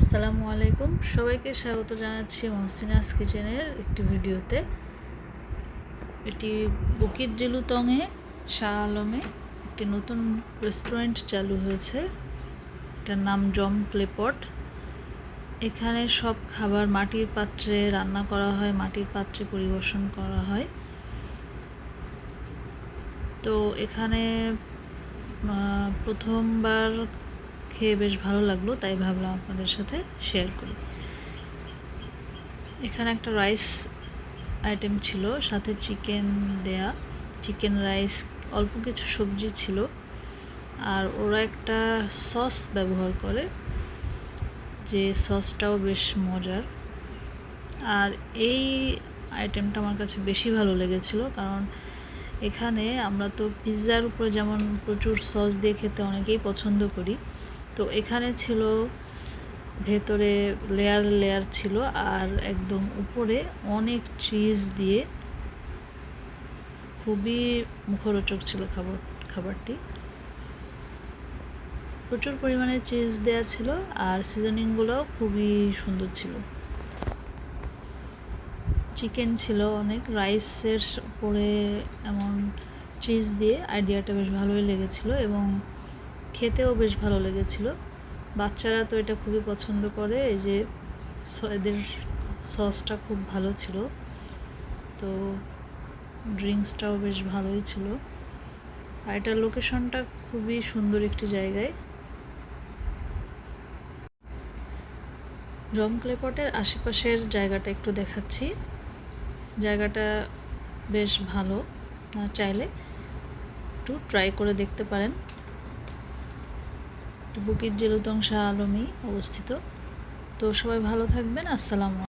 আসসালামু আলাইকুম, সবাইকে স্বাগত জানাচ্ছি মহসিনাস কিচেনের একটি ভিডিওতে। এটি বুকিত জেলুতংয়ে শাহ আলমে একটি নতুন রেস্টুরেন্ট চালু হয়েছে। এটার নাম জম ক্লেপট। এখানে সব খাবার মাটির পাত্রে রান্না করা হয়, মাটির পাত্রে পরিবেশন করা হয়। তো এখানে প্রথমবার খেয়ে বেশ ভালো লাগলো, তাই ভাবলাম আপনাদের সাথে শেয়ার করি। এখানে একটা রাইস আইটেম ছিল, সাথে চিকেন দেয়া, চিকেন রাইস, অল্প কিছু সবজি ছিল। আর ওরা একটা সস ব্যবহার করে, যে সসটাও বেশ মজার। আর এই আইটেমটা আমার কাছে বেশি ভালো লেগেছিল, কারণ এখানে আমরা তো পিৎজার উপরে যেমন প্রচুর সস দিয়ে খেতে অনেকেই পছন্দ করি, তো এখানে ছিল ভেতরে লেয়ার লেয়ার ছিল, আর একদম উপরে অনেক চিজ দিয়ে খুবই মুখরোচক ছিল খাবারটি। প্রচুর পরিমাণে চিজ দেওয়া ছিল, আর সিজনিংগুলোও খুবই সুন্দর ছিল। চিকেন ছিল অনেক, রাইসের উপরে এমন চিজ দিয়ে আইডিয়াটা বেশ ভালোই লেগেছিল, এবং খেতেও বেশ ভালো লেগেছিল। বাচ্চারা তো এটা খুবই পছন্দ করে, এই যে এদের সসটা খুব ভালো ছিল। তো ড্রিঙ্কসটাও বেশ ভালোই ছিল। আর এটার লোকেশনটা খুবই সুন্দর একটি জায়গায়। জম ক্লেপটের আশেপাশের জায়গাটা একটু দেখাচ্ছি। জায়গাটা বেশ ভালো, চাইলে একটু ট্রাই করে দেখতে পারেন। বুকিত জেলুতং শাহ আলমে অবস্থিত। তো সবাই ভালো থাকবেন। আসসালামু আলাইকুম।